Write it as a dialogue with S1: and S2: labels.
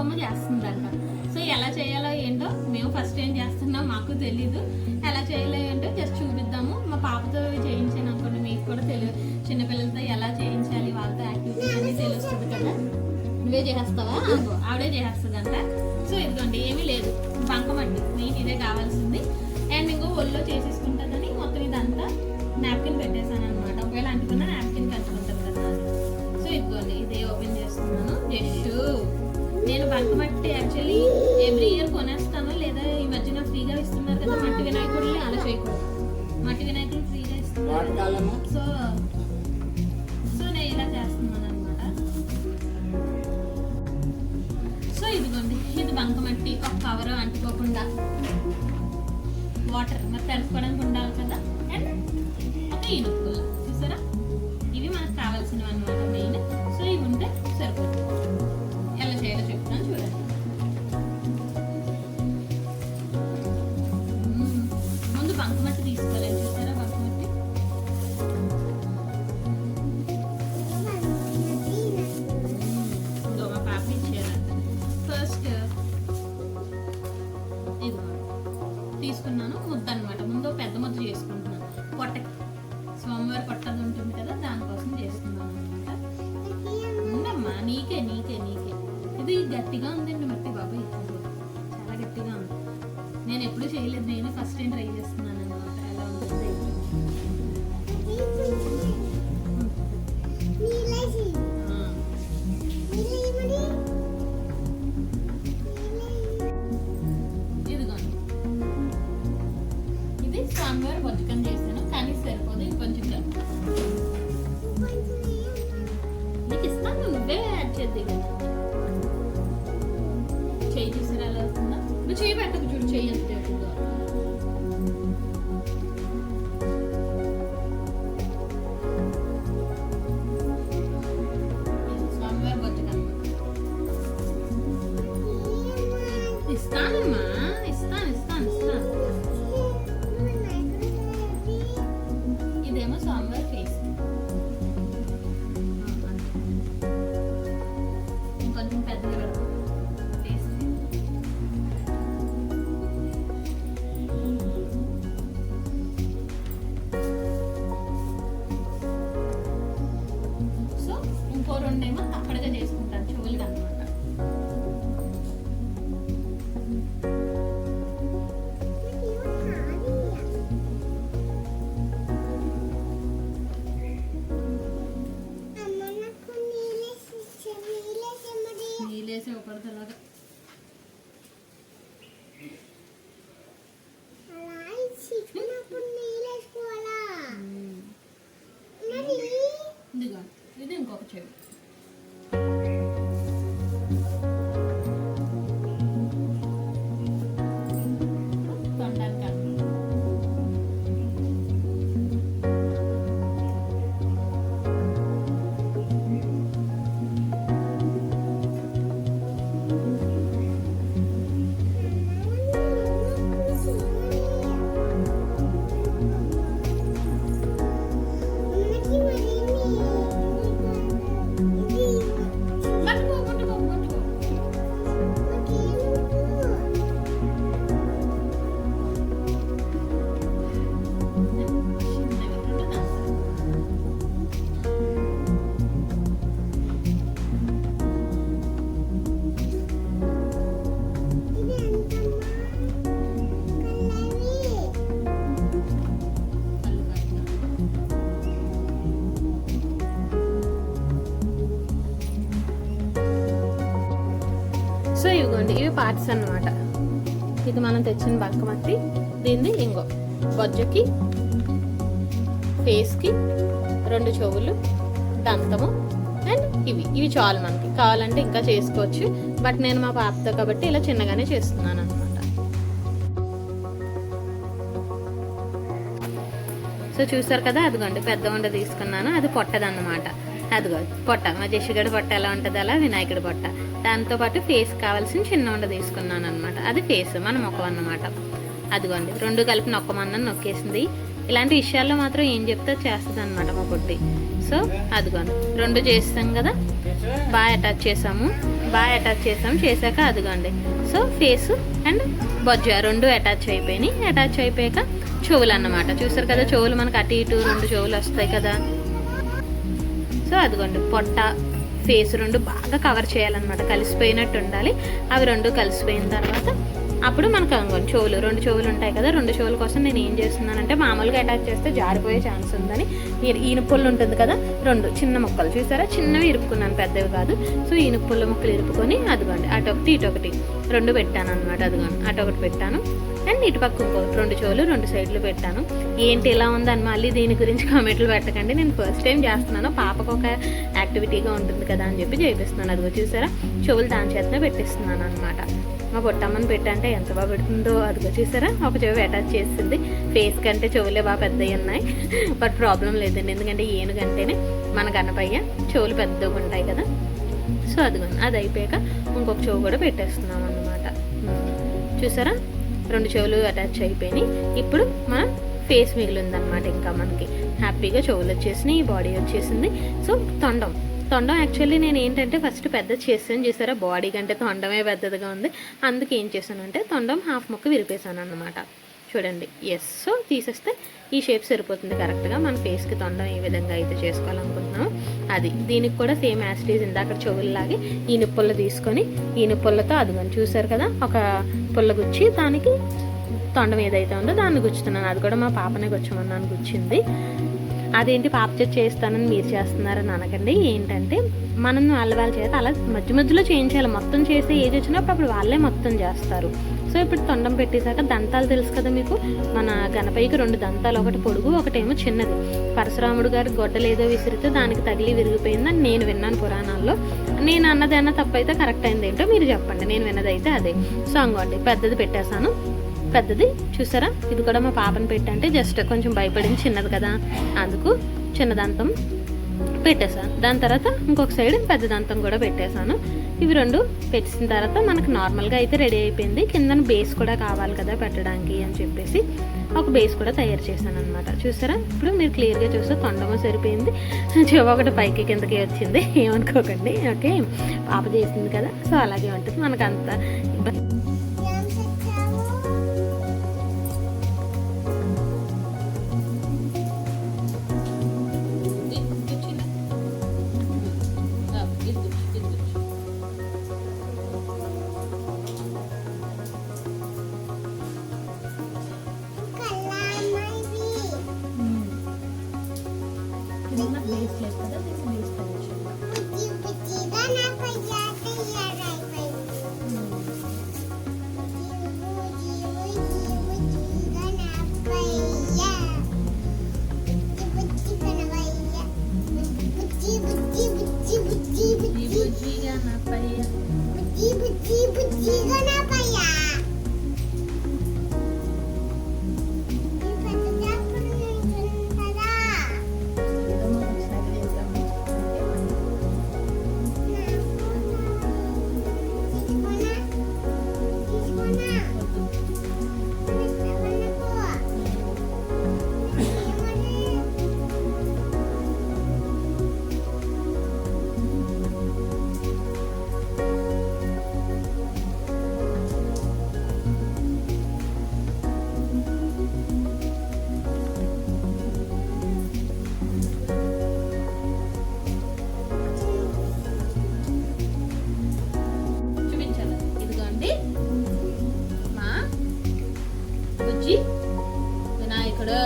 S1: బొమ్మ చేస్తుందంట. సో ఎలా చేయాలో ఏంటో మేము ఫస్ట్ టైం చేస్తున్నాం, మాకు తెలీదు. ఎలా చేయాలో ఏంటో జస్ట్ చూపిద్దాము. మా పాపతో చేయించాను అనుకోండి, మీకు కూడా తెలియదు చిన్నపిల్లలతో ఎలా చేయించాలి, వాళ్ళతో యాక్టివిటీస్ అన్నీ తెలుస్తుంది కదా. నువ్వే చేస్తావా? ఆవిడే చేస్తుందంట. సో ఇదిగోండి, ఏమీ లేదు, బంకమట్టి మెయిన్ ఇదే కావాల్సింది. అండ్ ఇంకో ఒళ్ళో చేసేసుకుంటుందని మొత్తం ఇదంతా నాప్కిన్ పెట్టేశాను అనమాట. ఒకవేళ అంటుకున్న నాప్కిన్ కట్టుకుంటుంది కదా. సో ఇదిగోండి, ఇదే ఓపెన్ చేస్తున్నాను. జస్ట్ నేను బంకమట్టి యాక్చువల్లీ ఎవ్రీ ఇయర్ కొనేస్తాను, లేదా ఈ మధ్యన ఫ్రీగా ఇస్తున్నారు కదా మట్టి వినాయకుడిని, అలా చేయకూడదు. మట్టి వినాయకుడిని ఫ్రీగా ఇస్తున్నారు. సో నేను ఇలా చేస్తున్నాను అనమాట. సో ఇదిగోండి, ఇది బంకమట్టి ఒక కవర్ అంటుకోకుండా, వాటర్ మరి తడుపుకోవడానికి ఉండాలి కదా. అండ్ ఒక ఈనుపుల్ల చూసారా, ఇవి మనకు కావాల్సినవి అనమాట మెయిన్. సో ఇవి ఉంటే సరిపోతుంది. ఎలా చేయాలో చెప్తాను చూడండి. ముందు బంకమట్టి తీసుకోవాలి. చూసారా బంకమట్టి, మా పాప ఇచ్చేయాలంట. ఫస్ట్ ఇది తీసుకున్నాను ముద్ద అనమాట. ముందు పెద్ద ముద్ద చేసుకుంటున్నాను పొట్టకి, సోమవారం పొట్టది ఉంటుంది కదా, దానికోసం చేస్తున్నాను అనమాట. ఉందమ్మా, నీకే నీకే నీకే. ఇది గట్టిగా ఉందండి మట్టి బాబాయ్, చాలా గట్టిగా ఉంది. నేను ఎప్పుడు చేయలేదు, నేను ఫస్ట్ టైం ట్రై చేస్తున్నాను అనమాట. ఎలా ఉంటుంది ఇదిగోండి. ఇది సోమవారం బతుకం చేశాను, కానీ సరిపోదు, ఇంకొంచెం నీకు ఇస్తాను, నువ్వే యాడ్ చేద్ది కదా. చెయ్యి చూసారా ఎలా అవుతుందా? నువ్వు చెయ్యి పెట్టకు, చూడు చెయ్యి ఎంత అవుతుందో. సోమవారం బతుకమ్మ ఇస్తానమ్మా, ఇస్తాను ఇస్తాను ఇస్తాను. ఇదేమో సోమవారం ఫేస్, ఇంకొంచెం పెద్దగా పెడతాం ఫేస్. సో ఇంకో రెండేమో అక్కడగా చేసుకుంటాను, చెవులుగా అనమాట. నీళ్ళేసి ఒకటి అలాగా ఇదిగో, ఇది ఇంకొక చెవి. సో ఇవ్వండి, ఇవి పార్ట్స్ అన్నమాట. ఇది మనం తెచ్చిన బంకమట్టి, దీన్ని ఇంకో బొజ్జకి, ఫేస్కి, 2 చెవులు, దంతము అండ్ ఇవి చాలు. మనకి కావాలంటే ఇంకా చేసుకోవచ్చు, బట్ నేను మా పాపతో కాబట్టి ఇలా చిన్నగానే చేస్తున్నాను అనమాట. సో చూసారు కదా, అదిగోండి పెద్ద ఉండ తీసుకున్నాను, అది పొట్టదన్నమాట. అదిగో పొట్ట, మా జషిగడి పొట్ట ఎలా ఉంటుంది అలా వినాయకుడి పొట్ట. దాంతోపాటు ఫేస్ కావాల్సిన చిన్న ఉండ తీసుకున్నాను అనమాట. అది ఫేస్ మన ముఖం అన్నమాట. అదిగోండి 2 కలిపి నొక్కమన్నని నొక్కేసింది. ఇలాంటి విషయాల్లో మాత్రం ఏం చెప్తే చేస్తుంది అనమాట మా పొట్టి. సో అదిగోండి 2 చేస్తాం కదా, బాగా అటాచ్ చేసాము. బాగా అటాచ్ చేసాక అదిగోండి. సో ఫేస్ అండ్ బొజ్జ రెండు అటాచ్ అయిపోయినాయి. అటాచ్ అయిపోయాక చెవులు అన్నమాట. చూసారు కదా, చెవులు మనకు అటు ఇటు 2 చెవులు వస్తాయి కదా. సో అదిగోండి, పొట్ట ఫేస్ రెండు బాగా కవర్ చేయాలన్నమాట, కలిసిపోయినట్టు ఉండాలి. అవి రెండు కలిసిపోయిన తర్వాత అప్పుడు మనకు అనుకోండి చెవులు 2 చెవులు ఉంటాయి కదా. 2 చెవుల కోసం నేను ఏం చేస్తున్నానంటే, మామూలుగా అటాచ్ చేస్తే జారిపోయే ఛాన్స్ ఉందని ఈనుపుల్లు ఉంటుంది కదా, 2 చిన్న ముక్కలు చూసారా, చిన్నవి ఇరుపుకున్నాను, పెద్దవి కాదు. సో ఈనుపుల్ల ముక్కలు ఇరుపుకొని అదిగోండి అటొకటి ఇటొకటి 2 పెట్టాను అనమాట. అదిగోండి అటొకటి పెట్టాను అండ్ ఇటు పక్క ఇంకో 2 చెవులు 2 సైడ్లు పెట్టాను. ఏంటి ఇలా ఉందని మళ్ళీ దీని గురించి కామెంట్లు పెట్టకండి. నేను ఫస్ట్ టైం చేస్తున్నాను, పాపకు ఒక యాక్టివిటీగా ఉంటుంది కదా అని చెప్పి చేపిస్తున్నాను. అదిగో చూసారా, చెవులు దాని చేతనే పెట్టిస్తున్నాను అనమాట. మా పొట్టమ్మని పెట్టంటే ఎంత బాగా పెడుతుందో. అదిగో చూసారా, ఒక చెవి అటాచ్ చేసింది. ఫేస్ కంటే చెవులే బాగా పెద్దవి ఉన్నాయి, బట్ ప్రాబ్లం లేదండి, ఎందుకంటే ఏనుగంటేనే మన గణపయ్య చెవులు పెద్దగా ఉంటాయి కదా. సో అదిగోండి, అది అయిపోయాక ఇంకొక చెవు కూడా పెట్టేస్తున్నాం అన్నమాట. చూసారా, 2 చెవులు అటాచ్ అయిపోయినాయి. ఇప్పుడు మన ఫేస్ మిగిలిందనమాట. ఇంకా మనకి హ్యాపీగా చెవులు వచ్చేసినాయి, బాడీ వచ్చేసింది. సో తొండం యాక్చువల్లీ నేను ఏంటంటే ఫస్ట్ పెద్ద చేసాను, చూసారా, బాడీ కంటే తొండమే పెద్దదిగా ఉంది. అందుకే ఏం చేశాను అంటే తొండం హాఫ్ ముక్క విరిపేశాను అన్నమాట. చూడండి, ఎస్. సో తీసేస్తే ఈ షేప్ సరిపోతుంది కరెక్ట్గా. మన ఫేస్కి తొండం ఏ విధంగా అయితే చేసుకోవాలనుకుంటున్నామో అది. దీనికి కూడా సేమ్ యాసిటీస్ ఇందాక చెవుల్లాగే ఈ నిప్పుల్లో తీసుకొని ఈ నిప్పులతో అదిగోని చూసారు కదా, ఒక పుల్ల గుచ్చి దానికి తొండం ఏదైతే ఉందో దాన్ని గుచ్చుతున్నాను. అది కూడా మా పాపనే గుచ్చమన్నాను, గుచ్చింది. అదేంటి పాప చేస్తానని మీరు చేస్తున్నారని అనకండి. ఏంటంటే మనం వాళ్ళ చేత అలా మధ్యలో చేయించాలి. మొత్తం చేసే ఏజ్ వచ్చినప్పుడు అప్పుడు వాళ్ళే మొత్తం చేస్తారు. సో ఇప్పుడు తొండం పెట్టేశాక దంతాలు తెలుసు కదా మీకు, మన గణపయ్యకి 2 దంతాలు, ఒకటి పొడుగు ఒకటేమో చిన్నది. పరశురాముడు గారి గొడ్డలేదో విసిరితే దానికి తగిలి విరిగిపోయిందని నేను విన్నాను పురాణాల్లో. నేను అన్నదైనా తప్పైతే కరెక్ట్ అయింది ఏంటో మీరు చెప్పండి, నేను విన్నదైతే అదే. సో అంగోండి పెద్దది పెట్టేశాను. పెద్దది చూసారా, ఇది కూడా మా పాపను పెట్టంటే జస్ట్ కొంచెం భయపడింది, చిన్నది కదా, అందుకు చిన్న దంతం పెట్టేశాను. దాని తర్వాత ఇంకొక సైడ్ పెద్ద దంతం కూడా పెట్టేశాను. ఇవి 2 పెట్టిన తర్వాత మనకు నార్మల్గా అయితే రెడీ అయిపోయింది. కింద బేస్ కూడా కావాలి కదా పెట్టడానికి అని చెప్పేసి ఒక బేస్ కూడా తయారు చేశాను అనమాట. చూసారా, ఇప్పుడు మీరు క్లియర్గా చూస్తే తొండమో సరిపోయింది, చెవి ఒకటి పైకి కిందకి వచ్చింది, ఏమనుకోకండి. ఓకే, పాప చేసింది కదా, సో అలాగే ఉంటుంది. మనకు అంత వినాయకుడు